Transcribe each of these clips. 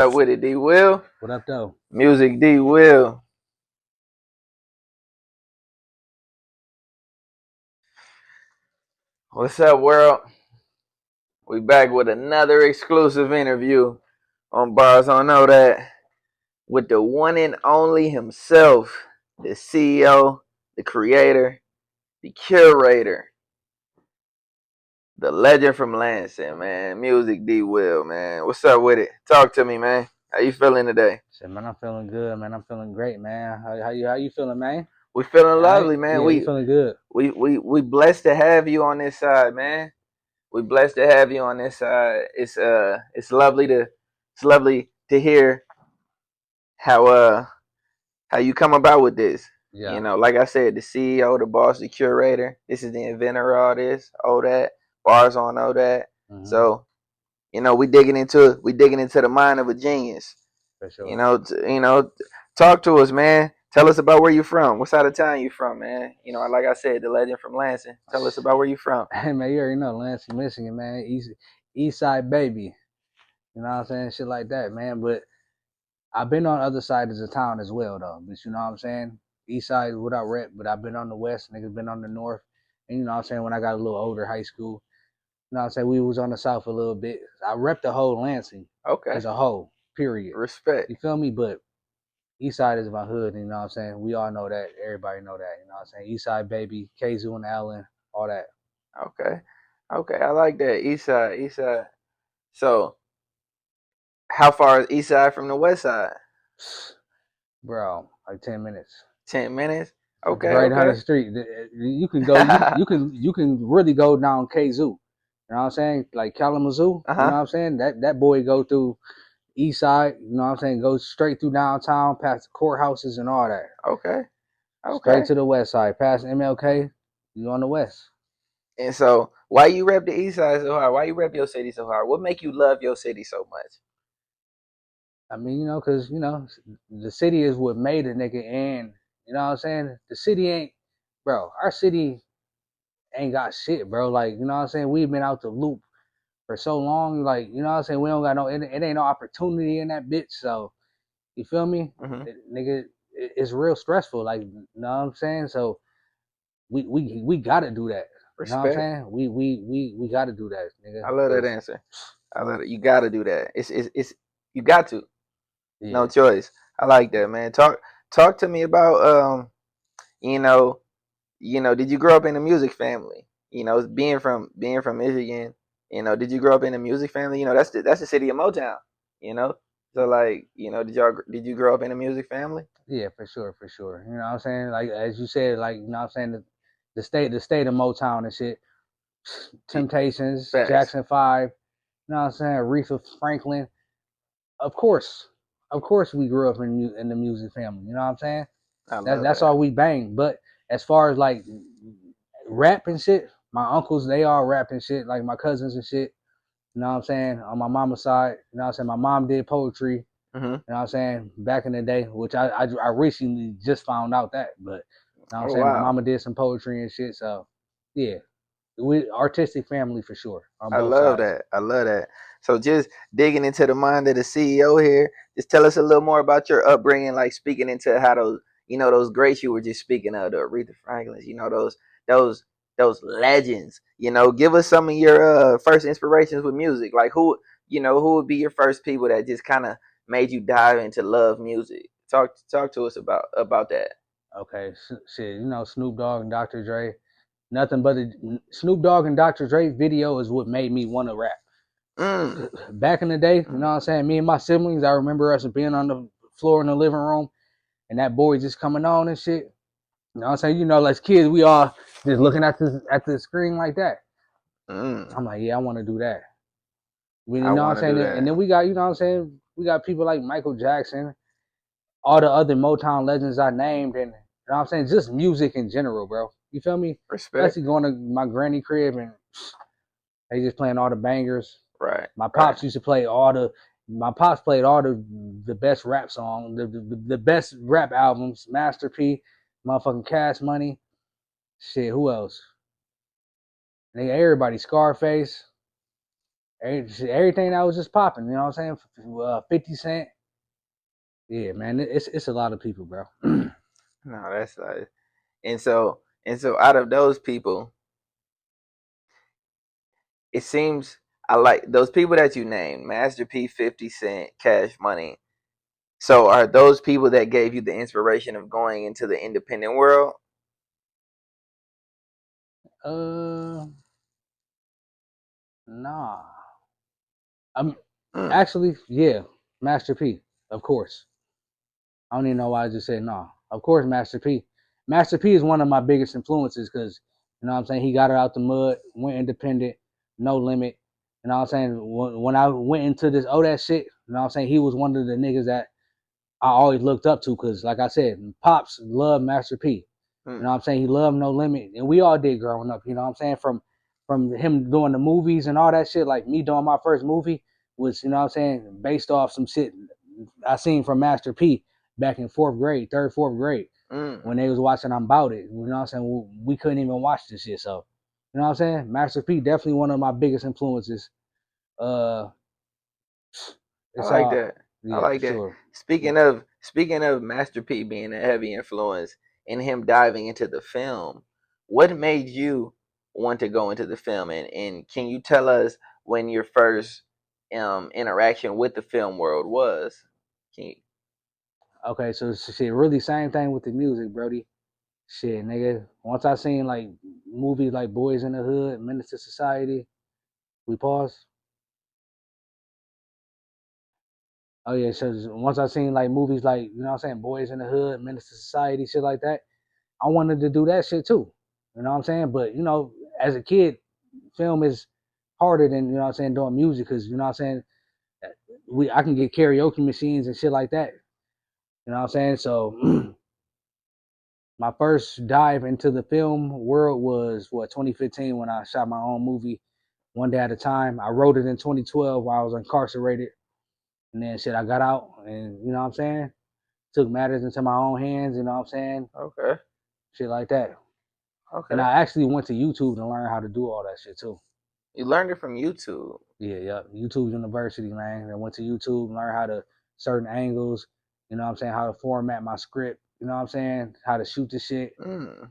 Up with it, D-Will. What up, though? Muzik D-Will. What's up, world? We back with another exclusive interview on Barz on Odaat with the one and only himself, the CEO, the creator, the curator, the legend from Lansing, man. Muzik D-Will, man. What's up with it? Talk to me, man. How you feeling today? Shit, man, I'm feeling good, man. I'm feeling great, man. How you feeling, man? We feeling All right? lovely, man. Yeah, we feeling good. We blessed to have you on this side, man. We blessed to have you on this side. It's lovely to hear how you come about with this. You Yeah. know, like I said, the CEO, the boss, the curator. This is the inventor of all this. Odaat, Barz on Odaat. Mm-hmm. So, we digging into the mind of a genius. For You sure. know, talk to us, man. Tell us about where you from. What side of town you from, man? Like I said, the legend from Lansing. Tell us about where you from. Hey, man, you already know Lansing, Michigan, man. East Side baby. You know what I'm saying? Shit like that, man. But I've been on other sides of the town as well, though. But you know what I'm saying? East Side is what I rep, but I've been on the West. Niggas been on the North. And you know what I'm saying? When I got a little older, high school, you know what I'm saying? We was on the South a little bit. I rep the whole Lansing Okay. as a whole, period. Respect. You feel me? But East Side is my hood, you know what I'm saying? We all know that. Everybody know that, you know what I'm saying? East Side baby, Kazoo and Allen, all that. Okay. Okay. I like that. East side. East side. So, how far is east side from the west side? Bro, like 10 minutes. 10 minutes. It's Okay. right down the Okay. street. You can go you can really go down Kazoo. You know what I'm saying? Like Kalamazoo, you know Uh-huh. what I'm saying? That boy go through East Side, you know what I'm saying? Go straight through downtown, past the courthouses and all that. Okay. Straight Okay. to the west side, past MLK, you on the west. And so, why you rep the east side so hard? Why you rep your city so hard? What make you love your city so much? I mean, cause the city is what made a nigga, and you know what I'm saying. The city ain't, bro. Our city ain't got shit, bro. Like you know what I'm saying. We've been out the loop for so long, like you know what I'm saying. We don't got no, it ain't no opportunity in that bitch. So you feel me, Mm-hmm. nigga? It's real stressful, like you know what I'm saying. So we gotta do that. You know what I'm Respect. saying? We gotta do that, nigga. I love that Cause answer. I love it. You got to do that. It's you got to. No yeah, choice. I like that, man. Talk to me about you know, did you grow up in a music family? Being from Michigan, did you grow up in a music family? That's the city of Motown, you know? So like, did you grow up in a music family? yeah, for sure, for sure. You know what I'm saying? Like as you said, like you know what I'm saying, the state of Motown and shit. Temptations, Facts. Jackson 5, you know what I'm saying, Aretha Franklin. Of course. Of course we grew up in the music family, you know what I'm saying? I That love that's that. all we bang. But as far as like rap and shit, my uncles they all rap and shit, like my cousins and shit. You know what I'm saying? On my mama's side, you know what I'm saying? My mom did poetry. Hmm. You know what I'm saying? Back in the day, which I recently just found out that, but you know what I'm Oh saying? My wow. mama did some poetry and shit. So yeah, we artistic family for sure on I both love sides. that. I love that. So just digging into the mind of the CEO here, just tell us a little more about your upbringing, like speaking into how those greats you were just speaking of, the Aretha Franklins, those those legends. Give us some of your first inspirations with music. Like who would be your first people that just kind of made you dive into love music? Talk to us about that. Okay, shit, Snoop Dogg and Dr. Dre. Nothing but Snoop Dogg and Dr. Dre video is what made me want to rap. Mm. Back in the day, you know what I'm saying? Me and my siblings, I remember us being on the floor in the living room and that boy just coming on and shit. You know what I'm saying? As kids, we all just looking at the screen like that. Mm. I'm like, yeah, I want to do that. You I know what I'm want to saying? do And that. then we got, you know what I'm saying? We got people like Michael Jackson, all the other Motown legends I named, and you know what I'm saying? Just music in general, bro. You feel me? Respect. Especially going to my granny crib and they just playing all the bangers. Right. My Right. pops used to play my pops played all the best rap songs, the best rap albums, Master P, motherfucking Cash Money. Shit, who else? Everybody, Scarface. Everything that was just popping. You know what I'm saying? 50 Cent. Yeah, man, it's a lot of people, bro. No, that's like, and so out of those people, it seems I like those people that you named, Master P, 50 Cent, Cash Money. So are those people that gave you the inspiration of going into the independent world? uh, nah. I'm Mm, actually, yeah, Master P, of course. I don't even know why I just said no. Of course, Master P. Master P is one of my biggest influences because you know what I'm saying. He got it out the mud, went independent, no limit. You know what I'm saying. When I went into this Odaat shit, you know what I'm saying. He was one of the niggas that I always looked up to because, like I said, pops loved Master P. You know mm, what I'm saying? He loved No Limit, and we all did growing up. You know what I'm saying? From him doing the movies and all that shit, like me doing my first movie was, you know what I'm saying, based off some shit I seen from Master P back in fourth grade, third, fourth grade, mm. when they was watching I'm About It. You know what I'm saying? We couldn't even watch this shit. So, you know what I'm saying? Master P definitely one of my biggest influences. Uh, I it's like all, that. I yeah, for like that. sure. Speaking of Master P being a heavy influence and him diving into the film, what made you want to go into the film? And can you tell us when your first interaction with the film world was? Can you, Okay, so shit, really same thing with the music, Brody. Shit, nigga. Once I seen like movies like Boys in the Hood, Menace to Society, we pause. Oh yeah, so once I seen like movies like, you know what I'm saying, Boys in the Hood, Menace to Society, shit like that, I wanted to do that shit too. You know what I'm saying? But you know, as a kid, film is harder than, you know what I'm saying, doing music because, you know what I'm saying, I can get karaoke machines and shit like that. You know what I'm saying? So my first dive into the film world was what, 2015, when I shot my own movie one day at a time. I wrote it in 2012 while I was incarcerated, and then shit, I got out, and you know what I'm saying, took matters into my own hands. You know what I'm saying, okay, shit like that. And okay. I actually went to YouTube to learn how to do all that shit too. You learned it from YouTube. Yeah, yeah. YouTube University, man. I went to YouTube, learn how to certain angles. You know what I'm saying, how to format my script. You know what I'm saying, how to shoot the shit, Mm.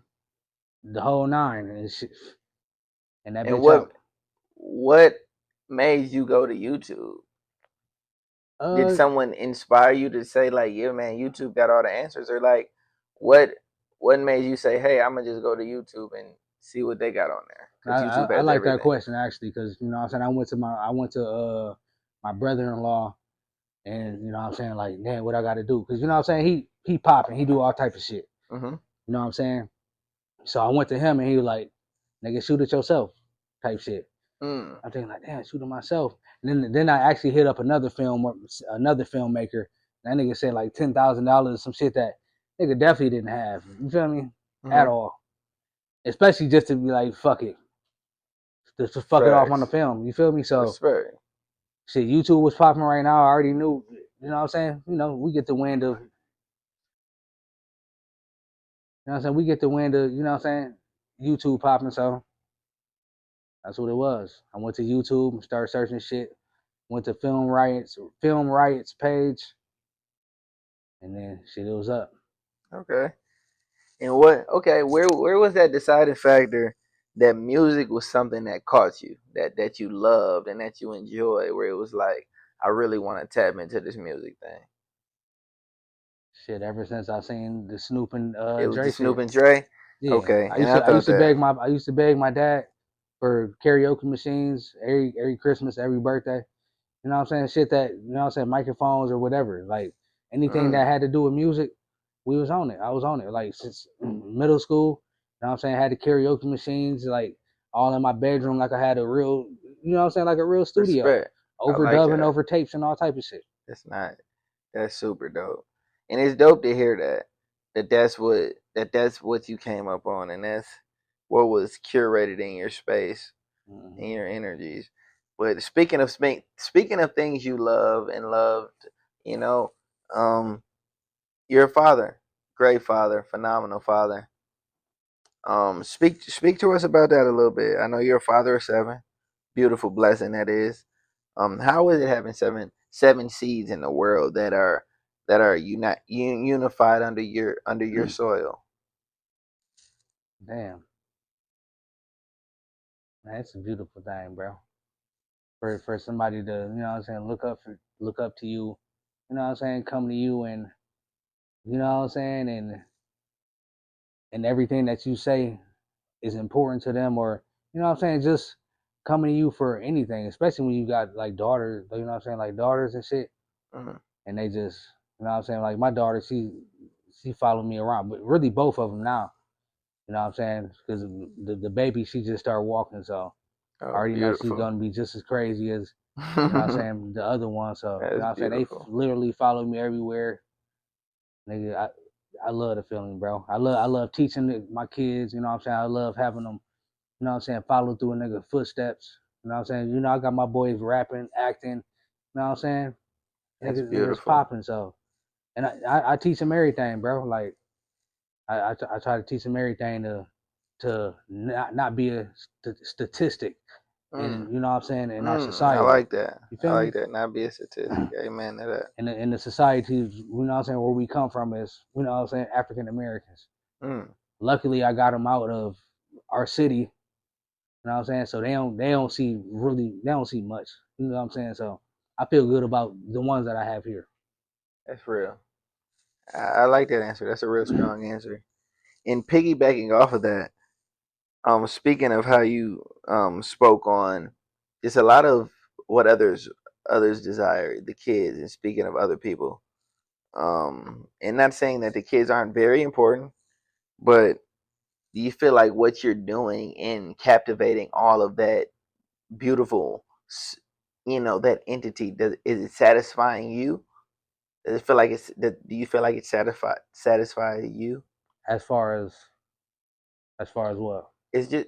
the whole nine, and shit, and that And bitch out. what made you go to YouTube? Did Uh, someone inspire you to say like, yeah, man, YouTube got all the answers, or like, what what made you say, hey, I'm gonna just go to YouTube and see what they got on there because YouTube I has like that everything. question actually because, you know what I'm saying, I went to my brother-in-law, and you know what I'm saying, like, man, what I got to do, because you know what I'm saying, he popping, he do all type of shit. Mm-hmm. You know what I'm saying? So I went to him and he was like, nigga, shoot it yourself, type shit. Mm. I'm thinking like, damn, shoot it myself. And then I actually hit up another filmmaker. That nigga said like $10,000, some shit that nigga definitely didn't have. You feel me? At Mm-hmm. all. Especially just to be like, fuck it, just fuck it off on the Facts. film. You feel me? So Respect. shit, YouTube was popping right now. I already knew. You know what I'm saying? You know, we get the wind of. You know what I'm saying? We get the wind of. You know what I'm saying? YouTube popping. So that's what it was. I went to YouTube and started searching shit. Went to Film Riots page, and then shit, it was up. Okay. And what? Okay, where was that deciding factor that music was something that caught you, that you loved and that you enjoyed, where it was like, I really want to tap into this music thing. Shit, ever since I seen the Snoop and It was the Dre Snoop shit. and Dre. Yeah, Okay, and I I thought used to that. beg my dad for karaoke machines every Christmas, every birthday. You know what I'm saying? Shit that, you know what I'm saying, microphones or whatever. Like anything that Mm, had to do with music, we was on it. I was on it. Like since middle school, you know what I'm saying? I had the karaoke machines like all in my bedroom, like I had a real, you know what I'm saying, like a real studio. respect. I like Overdubbing that. over tapes and all type of shit. That's not. That's super dope, and it's dope to hear that. That's what you came up on, and that's what was curated in your space and Mm-hmm. your energies. But speaking of things you love and loved, you know, um, you're a father, great father, phenomenal father. Speak to us about that a little bit. I know you're a father of seven, beautiful blessing that is. How is it having seven seeds in the world that are unified under your soil? Damn, man, it's a beautiful thing, bro. For somebody to, you know what I'm saying, look up to you, you know what I'm saying, come to you and, you know what I'm saying, and everything that you say is important to them, or, you know what I'm saying, just coming to you for anything, especially when you got like daughters, you know what I'm saying, like daughters and shit, Mm-hmm. and they just, you know what I'm saying, like my daughter, she followed me around, but really both of them now, you know what I'm saying, because the baby, she just started walking, so I Oh, already know she's beautiful. gonna be just as crazy as, you know what I'm saying, the other one. So, you That's know what I'm saying, they beautiful. literally follow me everywhere. Nigga, I love the feeling, bro. I love teaching my kids, you know what I'm saying? I love having them, you know what I'm saying, follow through a nigga footsteps. You know what I'm saying? You know, I got my boys rapping, acting, you know what I'm saying? That's Niggas beautiful. popping, so, and I teach them everything, bro. Like I try to teach them everything to not be a statistic in, Mm. you know what I'm saying, in our I society. like that. You I feel like me? that. Not be a statistic. Amen to that. In the society, you know what I'm saying, where we come from is, you know what I'm saying, African Americans. Mm. Luckily, I got them out of our city. You know what I'm saying? So they don't see much. You know what I'm saying? So I feel good about the ones that I have here. That's real. I like that answer. That's a real strong answer. And piggybacking off of that, speaking of how you spoke on just a lot of what others desire, the kids, and speaking of other people, and not saying that the kids aren't very important, but do you feel like what you're doing in captivating all of that beautiful, that entity, is it satisfying you? Does it feel like do you feel like it satisfy you? As far as what? It's just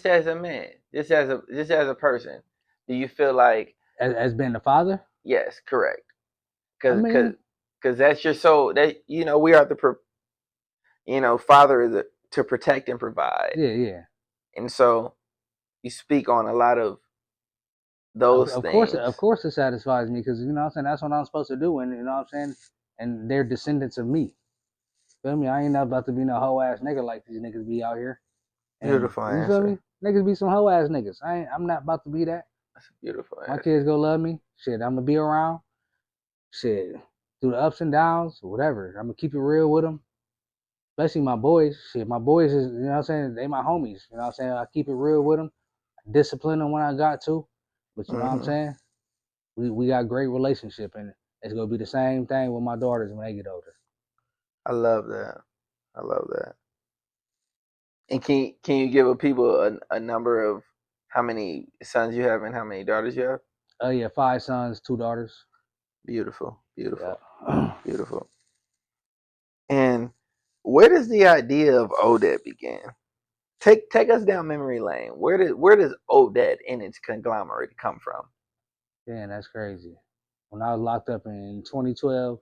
as a man, just as a person, do you feel like, As being the father? yes, correct? I Because mean, that's your soul. That we are father is to protect and provide, yeah, yeah. and so you speak on a lot of those Of things. course, it satisfies me because, you know what I'm saying, that's what I'm supposed to do, and, you know what I'm saying, and they're descendants of me. Feel me? I ain't not about to be no hoe ass nigga like these niggas be out here. And Beautiful you feel answer. me? Niggas be some hoe ass niggas. I'm not about to be that. That's a beautiful My answer. kids go love me. Shit, I'm gonna be around. Shit, through the ups and downs, whatever. I'm gonna keep it real with them. Especially my boys. Shit, my boys is, you know what I'm saying, they my homies. You know what I'm saying? I keep it real with them. Discipline them when I got to. But you know what I'm Hmm. saying? We got great relationship, and it's gonna be the same thing with my daughters when they get older. I love that. I love that. And can you give people a number of how many sons you have and how many daughters you have? Oh yeah, 5 sons, 2 daughters. Beautiful, Yeah. beautiful, beautiful. And where does the idea of Odaat begin? Take us down memory lane. Where does Odaat in its conglomerate come from? Damn, that's crazy. When I was locked up in 2012,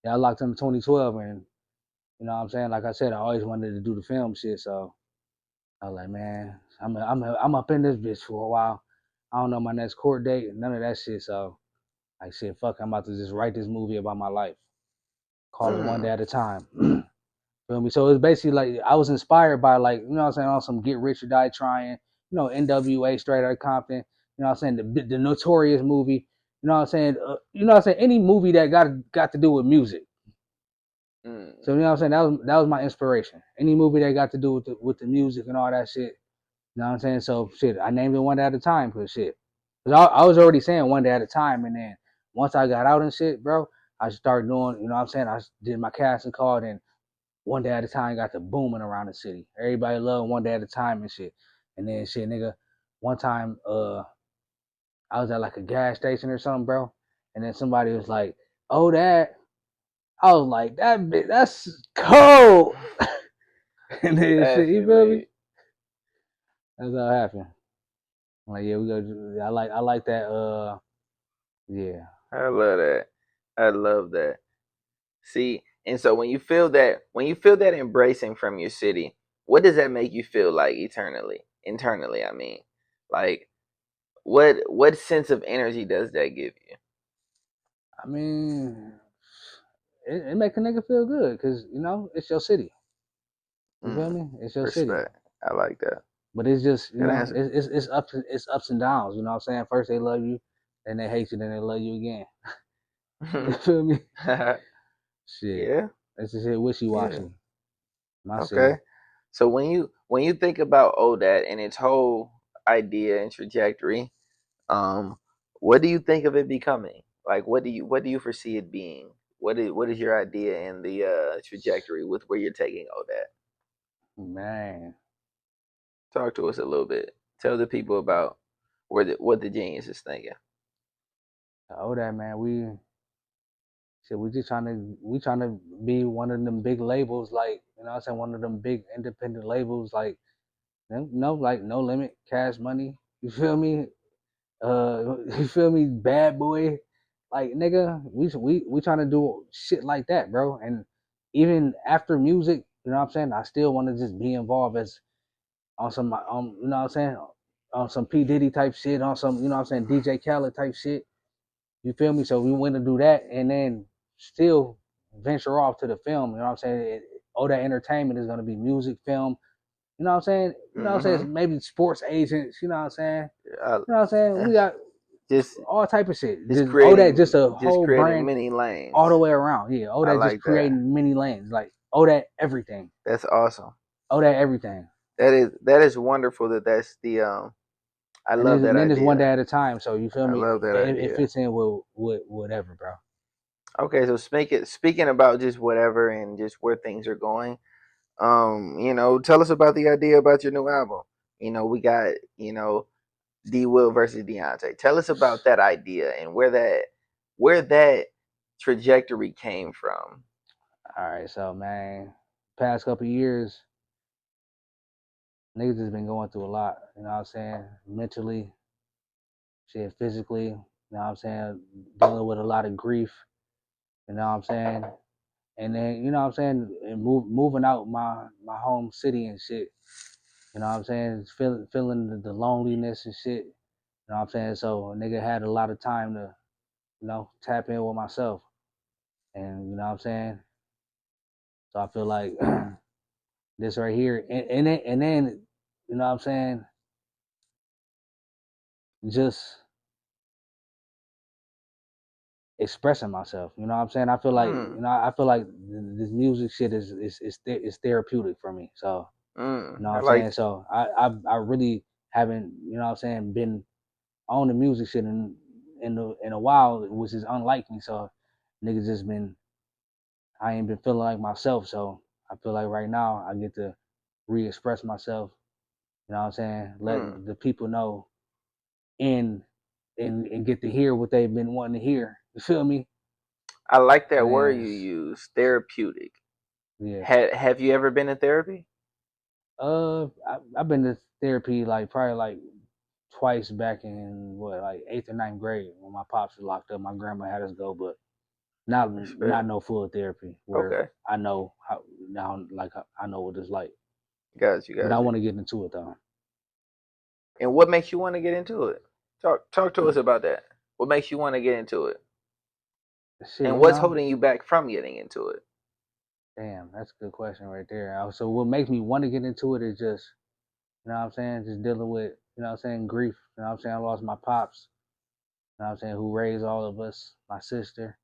yeah, I locked up in 2012, and you know what I'm saying. Like I said, I always wanted to do the film shit, so I was like, man, I'm up in this bitch for a while. I don't know my next court date, none of that shit. So like, shit, fuck, I'm about to just write this movie about my life. Call it one day Mm, at a time. Feel me? So it's basically like I was inspired by, like, you know what I'm saying, on some Get Rich or Die Trying, you know, NWA, Straight Outta Compton, you know what I'm saying, the Notorious movie, you know what I'm saying, you know what I'm saying, any movie that got to do with music. So mm. you know what I'm saying, that was my inspiration. Any movie that got to do with the music and all that shit. You know what I'm saying? So shit, I named it One Day at a Time because shit. Cause I was already saying one day at a time, and then once I got out and shit, bro, I started doing, you know what I'm saying, I did my casting call, and one day at a time got to booming around the city. Everybody loved one day at a time and shit. And then shit, nigga, one time I was at like a gas station or something, bro. And then somebody was like, "Oh, that." I was like, that's cold. And then shit, That's you feel me? amazing. That's how it happened. I'm like, yeah, we go. I like that. Yeah. I love that. I love that. See, and so when you feel that embracing from your city, what does that make you feel like internally, I mean, like what sense of energy does that give you? I mean, it make a nigga feel good because you know it's your city. You feel Mm, me? It's your city. respect. I like that. But it's just you Good know answer. it's ups and downs. You know what I'm saying? First they love you, then they hate you, then they love you again. You feel me? Shit, Yeah, it's just shit wishy yeah. washy. My Okay. city. So when you think about Odaat and its whole idea and trajectory, um, what do you think of it becoming? Like, what do you foresee it being? What is your idea and the trajectory with where you're taking Odaat? Man, Talk to us a little bit. Tell the people about what the genius is thinking. oh that man, we just trying to be one of them big labels, like you know what I'm saying, one of them big independent labels, like no, like No Limit, Cash Money. You feel me? You feel me? Bad Boy, like nigga, we trying to do shit like that, bro. And even after music, you know what I'm saying, I still want to just be involved as on some you know what I'm saying, on some P Diddy type shit, on some you know what I'm saying, DJ Khaled type shit. You feel me? So we went to do that, and then still venture off to the film. You know what I'm saying? All that entertainment is gonna be music, film. You know what I'm saying? You know what I'm Mm-hmm. saying? Maybe sports agents. You know what I'm saying? I, You know what I'm saying? We got just all type of shit. just Just all that, just creating a just whole creating brand many all the lanes. way around. Yeah, all I that just like that. creating many lanes. Like all that everything. That's awesome. All that everything. That is wonderful. That's the I love that And then it's one day idea. at a time. So you feel I me? love that It idea. fits in with whatever, bro. Okay, so speaking about just whatever and just where things are going. Tell us about the idea about your new album. We got D-Will versus Deontay. Tell us about that idea and where that trajectory came from. All right, so man, past couple years, niggas has been going through a lot. You know what I'm saying? Mentally, shit, physically. You know what I'm saying? Dealing with a lot of grief. You know what I'm saying? And then you know what I'm saying? And moving out my home city and shit. You know what I'm saying? Feeling the loneliness and shit. You know what I'm saying? So a nigga had a lot of time to tap in with myself. And you know what I'm saying? So I feel like this right here, and then you know what I'm saying? Just expressing myself. You know what I'm saying? I feel like Mm, I feel like this music shit is therapeutic for me. So you know what I I'm like. saying? So I really haven't you know what I'm saying been on the music shit in a while, which is unlike me. So niggas just been I ain't been feeling like myself. So I feel like right now I get to re-express myself. You know what I'm saying? Mm, Let the people know and and get to hear what they've been wanting to hear. You feel me? I like And that word then you use, therapeutic. yeah. Have you ever been in therapy? I've been to therapy like probably like twice back in what like eighth or ninth grade when my pops was locked up. My grandma had us go, but not Respect. no full therapy where Okay, I know how now like I know what it's like. got you, But I got you. want to get into it though. And what makes you want to get into it? Talk to us about that. What makes you want to get into it? Shit, And you what's know. holding you back from getting into it? Damn, that's a good question right there. So what makes me want to get into it is just you know what I'm saying, just dealing with you know what I'm saying grief. You know what I'm saying, I lost my pops. You know what I'm saying, who raised all of us, my sister.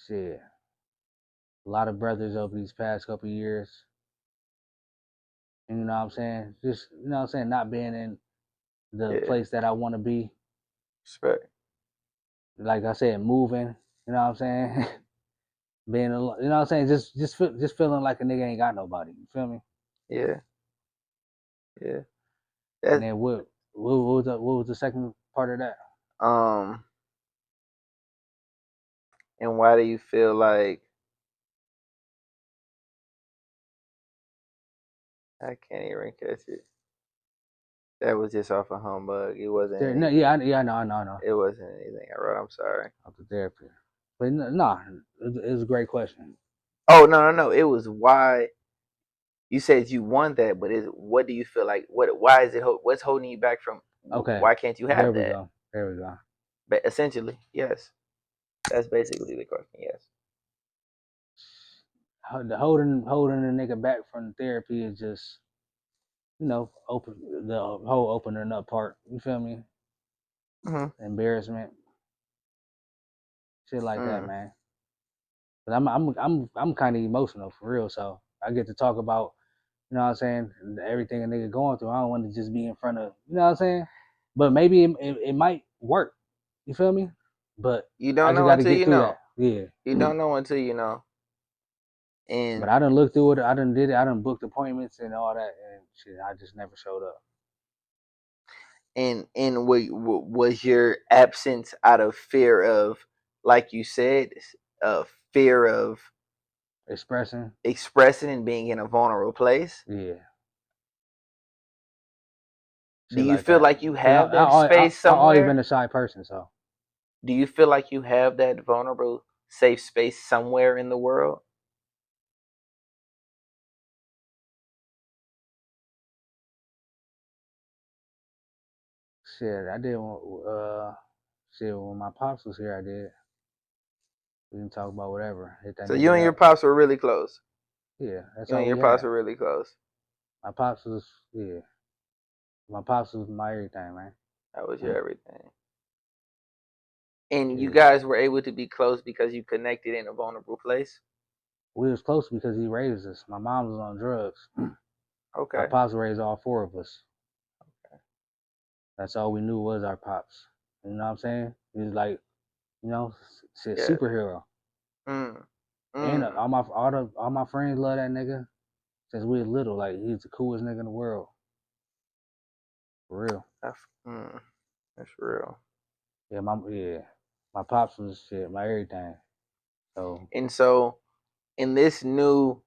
Shit, a lot of brothers over these past couple years. And you know what I'm saying? Just you know what I'm saying, not being in the Yeah, place that I want to be. respect. Like I said, moving. You know what I'm saying? Being alone. You know what I'm saying? Just feeling like a nigga ain't got nobody. You feel me? Yeah, yeah. And That's then what was the second part of that? um. And why do you feel like I can't even catch it? That was just off a humbug. It wasn't There, no, yeah, anything. yeah, I know, I know, I know. It wasn't anything I wrote. I'm sorry. Of the therapy. But no, it was a great question. Oh no, no, no. It was why. You said you want that, but what do you feel like? Why is it? What's holding you back from? Okay, Why can't you there have we that? go. There we go. But essentially, yes, that's basically the question. Yes. The holding the nigga back from therapy is just, open the whole opening up part. You feel me? Mm-hmm. Embarrassment, shit like that, Mm. man. But I'm kind of emotional for real, so I get to talk about, you know what I'm saying, everything a nigga going through. I don't want to just be in front of, you know what I'm saying. But maybe it might work. You feel me? But You I don't just know got to until get you through know. that. Yeah. You don't know until you know. But And I done looked through it. I done did it. I done booked appointments and all that, and shit. I just never showed up. was your absence out of fear of, like you said, fear of Expressing, expressing and being in a vulnerable place? yeah, Do shit you like feel that. like you Cause have that space I always been somewhere? a shy person, so Do you feel like you have that vulnerable, safe space somewhere in the world? shit. I did. Shit. When my pops was here, I did. We can talk about whatever. Hit that So you and nigga your up. pops were really close. Yeah, that's You and all your we pops had. were really close. My pops was, yeah. My pops was my everything, man. That was your everything. And you Yeah. guys were able to be close because you connected in a vulnerable place. We was close because he raised us. My mom was on drugs. My Okay. pops raised all four of us. That's all we knew was our pops. You know what I'm saying? He was like, shit, Yeah. superhero. Mm. And Mm. all my friends love that nigga since we was little. Like he's the coolest nigga in the world, for real. That's, mm. That's real. My pops was shit, my everything. So And so, in this new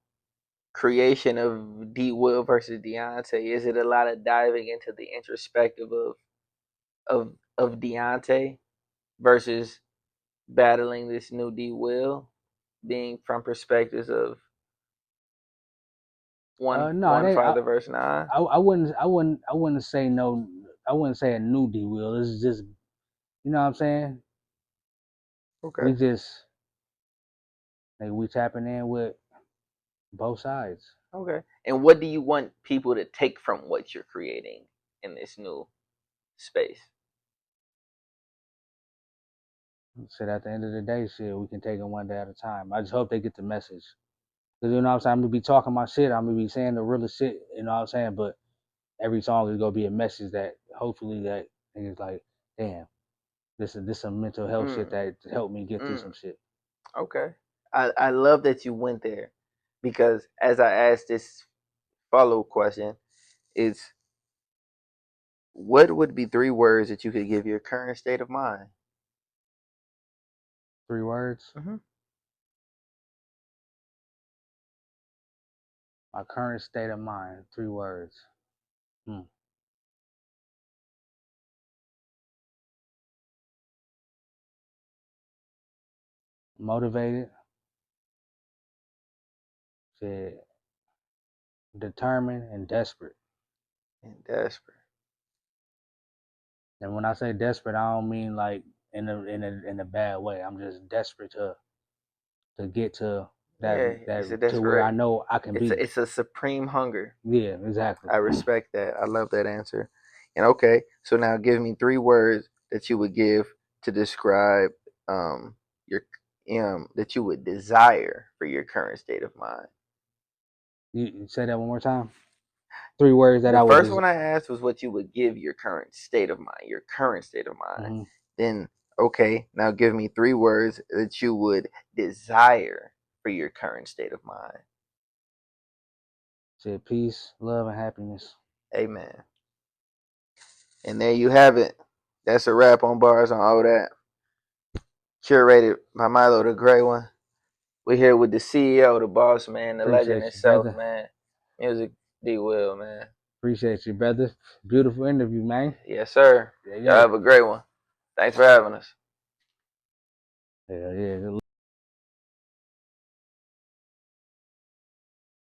creation of D-Will versus Deontay, is it a lot of diving into the introspective of Deontay versus battling this new D-Will, being from perspectives of no, it one ain't. father versus nine? I wouldn't say no. I wouldn't say a new D-Will. It's just, you know what I'm saying. Okay. We just like we tapping in with both sides. Okay. And what do you want people to take from what you're creating in this new space? Shit, at the end of the day, shit, we can take it one day at a time. I just hope they get the message. Cause you know what I'm saying. I'm gonna be talking my shit. I'm gonna be saying the realest shit. You know what I'm saying. But every song is gonna be a message that hopefully that niggas like, damn, this some mental health shit Mm. that helped me get through Mm. some shit. Okay. I love that you went there because as I asked this follow question, is what would be 3 words that you could give your current state of mind? 3 words. Hmm. My current state of mind. 3 words. Hmm. Motivated. Shit. Determined and desperate. And desperate. And when I say desperate, I don't mean like in a bad way. I'm just desperate to get to that Yeah, that it's a to where I desperate. know I can be. It's a supreme hunger. Yeah, exactly. I respect that. I love that answer. And okay, so now give me 3 words that you would give to describe your that you would desire for your current state of mind. You say that one more time. 3 words that The I would first just. one I asked was what you would give your current state of mind, your current state of mind. Mm-hmm. Then, okay, now give me 3 words that you would desire for your current state of mind. Said peace, love, and happiness. Amen. And there you have it. That's a wrap on Bars on Odaat. Curated by Milo the Gray One. We're here with the CEO, the boss man, the legend Appreciate you, itself, brother. man. Muzik D-Will, man. Appreciate you, brother. Beautiful interview, man. Yes, sir. Yeah, Y'all yeah. have a great one. Thanks for having us. Yeah, yeah. Good luck.